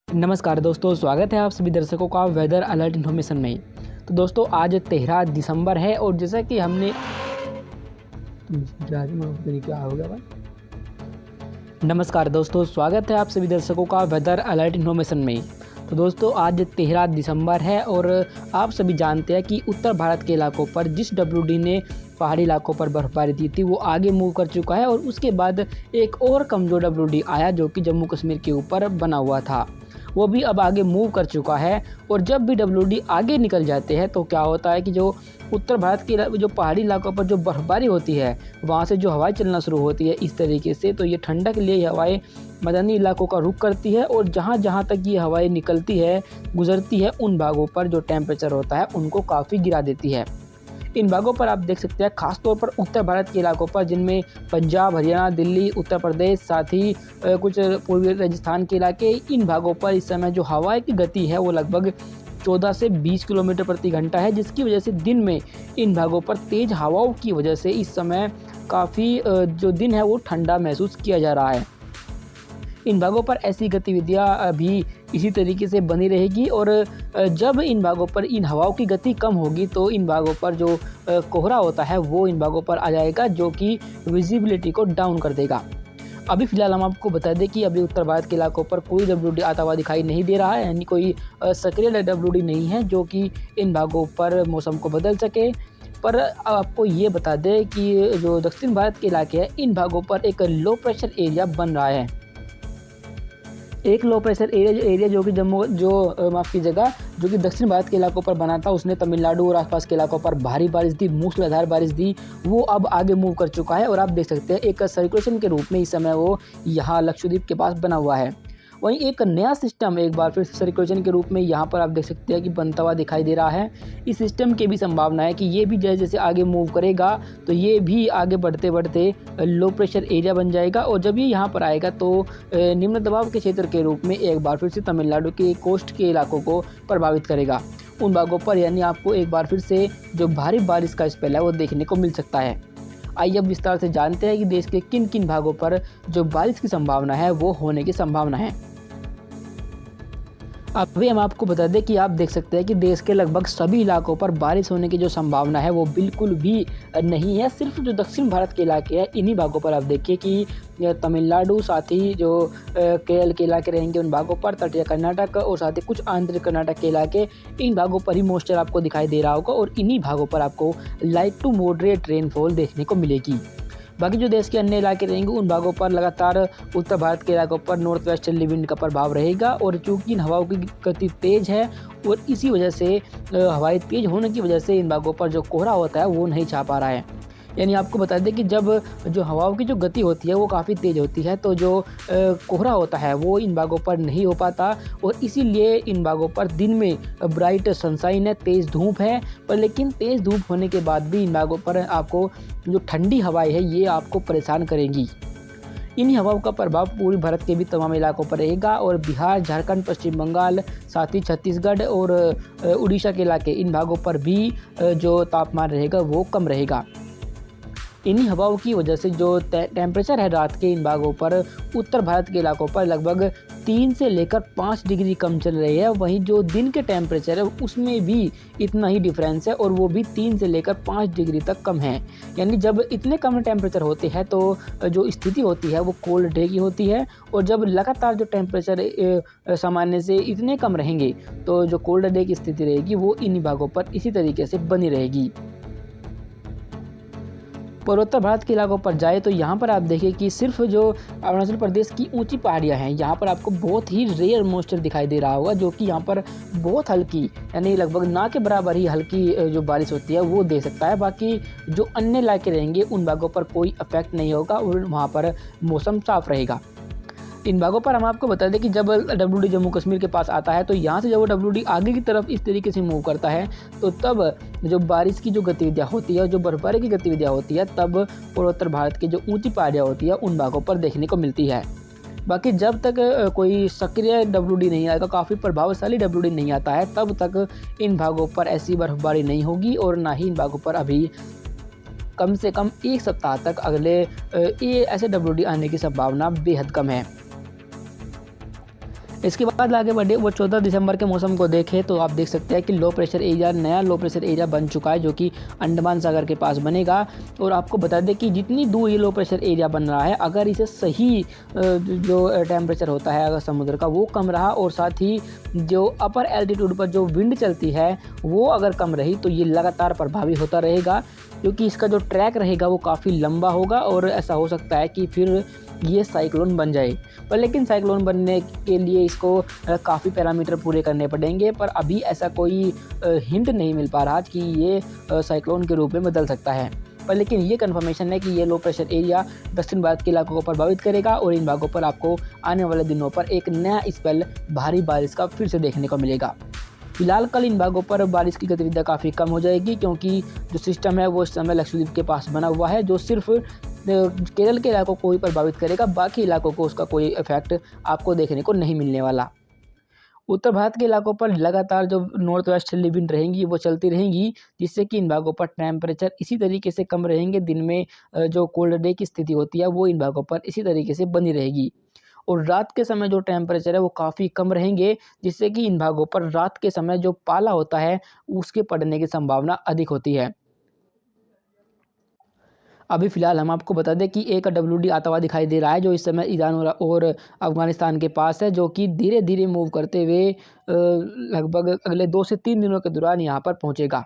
नमस्कार दोस्तों, स्वागत है आप सभी दर्शकों का वेदर अलर्ट इन्फॉर्मेशन में। तो दोस्तों आज 13 दिसंबर है और जैसा कि हमने क्या हो गया भाई। नमस्कार दोस्तों, स्वागत है आप सभी दर्शकों का वेदर अलर्ट इन्फॉर्मेशन में। तो दोस्तों आज 13 दिसंबर है और आप सभी जानते हैं कि उत्तर भारत के इलाकों पर जिस डब्ल्यूडी ने पहाड़ी इलाकों पर बर्फबारी दी थी वो आगे मूव कर चुका है और उसके बाद एक और कमज़ोर डब्ल्यूडी आया जो कि जम्मू कश्मीर के ऊपर बना हुआ था, वो भी अब आगे मूव कर चुका है। और जब भी डब्ल्यूडी आगे निकल जाते हैं तो क्या होता है कि जो उत्तर भारत के जो पहाड़ी इलाकों पर जो बर्फबारी होती है वहाँ से जो हवाएं चलना शुरू होती है इस तरीके से, तो ये ठंडक के लिए ये हवाएं मैदानी इलाकों का रुख करती है और जहाँ जहाँ तक ये हवाएं निकलती है गुजरती है उन भागों पर जो टेम्परेचर होता है उनको काफ़ी गिरा देती है। इन भागों पर आप देख सकते हैं खासतौर पर उत्तर भारत के इलाकों पर जिनमें पंजाब, हरियाणा, दिल्ली, उत्तर प्रदेश, साथ ही कुछ पूर्वी राजस्थान के इलाके, इन भागों पर इस समय जो हवाएं की गति है वो लगभग 14 से 20 किलोमीटर प्रति घंटा है, जिसकी वजह से दिन में इन भागों पर तेज़ हवाओं की वजह से इस समय काफ़ी जो दिन है वो ठंडा महसूस किया जा रहा है। इन भागों पर ऐसी गतिविधियां भी इसी तरीके से बनी रहेगी और जब इन भागों पर इन हवाओं की गति कम होगी तो इन भागों पर जो कोहरा होता है वो इन भागों पर आ जाएगा जो कि विजिबिलिटी को डाउन कर देगा। अभी फ़िलहाल हम आपको बता दें कि अभी उत्तर भारत के इलाकों पर कोई डब्ल्यूडी आता हुआ दिखाई नहीं दे रहा है, यानी कोई सक्रिय डब्ल्यूडी नहीं है जो कि इन भागों पर मौसम को बदल सके। पर आपको ये बता दें कि जो दक्षिण भारत के इलाके हैं इन भागों पर एक लो प्रेशर एरिया बन रहा है। एक लो प्रेशर एरिया जो कि जो कि दक्षिण भारत के इलाकों पर बना था, उसने तमिलनाडु और आसपास के इलाकों पर भारी बारिश दी, मूसलाधार बारिश दी, वो अब आगे मूव कर चुका है और आप देख सकते हैं एक सर्कुलेशन के रूप में इस समय वो यहाँ लक्षद्वीप के पास बना हुआ है। वहीं एक नया सिस्टम एक बार फिर सर्कुलेशन के रूप में यहाँ पर आप देख सकते हैं कि बनता हुआ दिखाई दे रहा है। इस सिस्टम की भी संभावना है कि ये भी जैसे जैसे आगे मूव करेगा तो ये भी आगे बढ़ते बढ़ते लो प्रेशर एरिया बन जाएगा और जब ये यहाँ पर आएगा तो निम्न दबाव के क्षेत्र के रूप में एक बार फिर से तमिलनाडु के कोस्ट के इलाकों को प्रभावित करेगा। उन भागों पर यानी आपको एक बार फिर से जो भारी बारिश का स्पेल है वो देखने को मिल सकता है। आइए अब विस्तार से जानते हैं कि देश के किन किन भागों पर जो बारिश की संभावना है वो होने की संभावना है। अभी हम आपको बता दें कि आप देख सकते हैं कि देश के लगभग सभी इलाकों पर बारिश होने की जो संभावना है वो बिल्कुल भी नहीं है। सिर्फ जो दक्षिण भारत के इलाके हैं इन्हीं भागों पर आप देखिए कि तमिलनाडु, साथ ही जो केरल के इलाके रहेंगे उन भागों पर, तटीय कर्नाटक और साथ ही कुछ आंध्र कर्नाटक के इलाके, इन भागों पर ही मॉइस्चर आपको दिखाई दे रहा होगा और इन्हीं भागों पर आपको लाइट टू मॉडरेट रेनफॉल देखने को मिलेगी। बाकी जो देश के अन्य इलाके रहेंगे उन भागों पर लगातार उत्तर भारत के इलाकों पर नॉर्थ वेस्टर्ली विंड का प्रभाव रहेगा और चूँकि इन हवाओं की गति तेज़ है और इसी वजह से हवाएं तेज़ होने की वजह से इन भागों पर जो कोहरा होता है वो नहीं छा पा रहा है। यानी आपको बता दें कि जब जो हवाओं की जो गति होती है वो काफ़ी तेज़ होती है तो जो कोहरा होता है वो इन भागों पर नहीं हो पाता और इसीलिए इन भागों पर दिन में ब्राइट सनशाइन है, तेज़ धूप है, पर लेकिन तेज़ धूप होने के बाद भी इन भागों पर आपको जो ठंडी हवाएं है ये आपको परेशान करेंगी। इन्हीं हवाओं का प्रभाव पूर्वी भारत के भी तमाम इलाकों पर रहेगा और बिहार, झारखंड, पश्चिम बंगाल, साथ ही छत्तीसगढ़ और उड़ीसा के इलाके, इन भागों पर भी जो तापमान रहेगा वो कम रहेगा। इन्हीं हवाओं की वजह से जो टेम्परेचर है रात के इन भागों पर उत्तर भारत के इलाकों पर लगभग 3 से लेकर 5 डिग्री कम चल रही है। वहीं जो दिन के टेम्परेचर है उसमें भी इतना ही डिफरेंस है और वो भी 3 से लेकर 5 डिग्री तक कम है। यानी जब इतने कम टेम्परेचर होते हैं तो जो स्थिति होती है वो कोल्ड डे की होती है और जब लगातार जो टेम्परेचर सामान्य से इतने कम रहेंगे तो जो कोल्ड डे की स्थिति रहेगी वो इन्हीं भागों पर इसी तरीके से बनी रहेगी। पूर्वोत्तर भारत के इलाकों पर जाए तो यहाँ पर आप देखिए कि सिर्फ जो अरुणाचल प्रदेश की ऊंची पहाड़ियाँ हैं यहाँ पर आपको बहुत ही रेयर मॉइस्चर दिखाई दे रहा होगा जो कि यहाँ पर बहुत हल्की यानी लगभग ना के बराबर ही हल्की जो बारिश होती है वो दे सकता है। बाकी जो अन्य इलाके रहेंगे उन भागों पर कोई इफेक्ट नहीं होगा और वहाँ पर मौसम साफ रहेगा। इन भागों पर हम आपको बता दें कि जब डब्ल्यूडी जम्मू कश्मीर के पास आता है तो यहाँ से जब वो डब्ल्यूडी आगे की तरफ इस तरीके से मूव करता है तो तब जो बारिश की जो गतिविधियाँ होती है, जो बर्फबारी की गतिविधियाँ होती है, तब पूर्वोत्तर भारत की जो ऊंची पहाड़ियाँ होती है उन भागों पर देखने को मिलती है। बाकी जब तक कोई सक्रिय डब्ल्यूडी नहीं आएगा, काफ़ी प्रभावशाली डब्ल्यूडी नहीं आता है, तब तक इन भागों पर ऐसी बर्फबारी नहीं होगी और ना ही इन भागों पर अभी कम से कम एक सप्ताह तक ऐसे डब्ल्यूडी आने की संभावना बेहद कम है। इसके बाद आगे बढ़े वो 14 दिसंबर के मौसम को देखें तो आप देख सकते हैं कि लो प्रेशर एरिया, नया लो प्रेशर एरिया बन चुका है जो कि अंडमान सागर के पास बनेगा। और आपको बता दें कि जितनी दूर ये लो प्रेशर एरिया बन रहा है, अगर इसे सही जो टेम्परेचर होता है अगर समुद्र का वो कम रहा और साथ ही जो अपर एल्टीट्यूड पर जो विंड चलती है वो अगर कम रही तो ये लगातार प्रभावी होता रहेगा, क्योंकि इसका जो ट्रैक रहेगा वो काफ़ी लंबा होगा और ऐसा हो सकता है कि फिर ये साइक्लोन बन जाए। पर लेकिन साइक्लोन बनने के लिए इसको काफ़ी पैरामीटर पूरे करने पड़ेंगे, पर अभी ऐसा कोई हिंट नहीं मिल पा रहा कि ये साइक्लोन के रूप में बदल सकता है। पर लेकिन ये कंफर्मेशन है कि ये लो प्रेशर एरिया दक्षिण भारत के इलाकों को प्रभावित करेगा और इन भागों पर आपको आने वाले दिनों पर एक नया स्पेल भारी बारिश का फिर से देखने को मिलेगा। फिलहाल कल इन भागों पर बारिश की गतिविधि काफ़ी कम हो जाएगी, क्योंकि जो सिस्टम है वो इस समय लक्षद्वीप के पास बना हुआ है जो सिर्फ केरल के इलाकों को ही प्रभावित करेगा, बाकी इलाकों को उसका कोई इफेक्ट आपको देखने को नहीं मिलने वाला। उत्तर भारत के इलाकों पर लगातार जो नॉर्थ वेस्टर्ली विंड रहेंगी वो चलती रहेंगी, जिससे कि इन भागों पर टेम्परेचर इसी तरीके से कम रहेंगे। दिन में जो कोल्ड डे की स्थिति होती है वो इन भागों पर इसी तरीके से बनी रहेगी और रात के समय जो टेम्परेचर है वो काफ़ी कम रहेंगे, जिससे कि इन भागों पर रात के समय जो पाला होता है उसके पड़ने की संभावना अधिक होती है। अभी फ़िलहाल हम आपको बता दें कि एक WD आता हुआ दिखाई दे रहा है जो इस समय ईरान और अफ़गानिस्तान के पास है, जो कि धीरे-धीरे मूव करते हुए लगभग अगले 2 से 3 दिनों के दौरान यहाँ पर पहुँचेगा।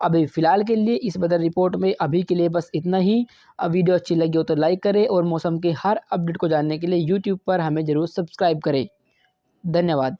अभी फ़िलहाल के लिए इस वेदर रिपोर्ट में अभी के लिए बस इतना ही। वीडियो अच्छी लगी हो तो लाइक करें और मौसम के हर अपडेट को जानने के लिए यूट्यूब पर हमें ज़रूर सब्सक्राइब करें। धन्यवाद।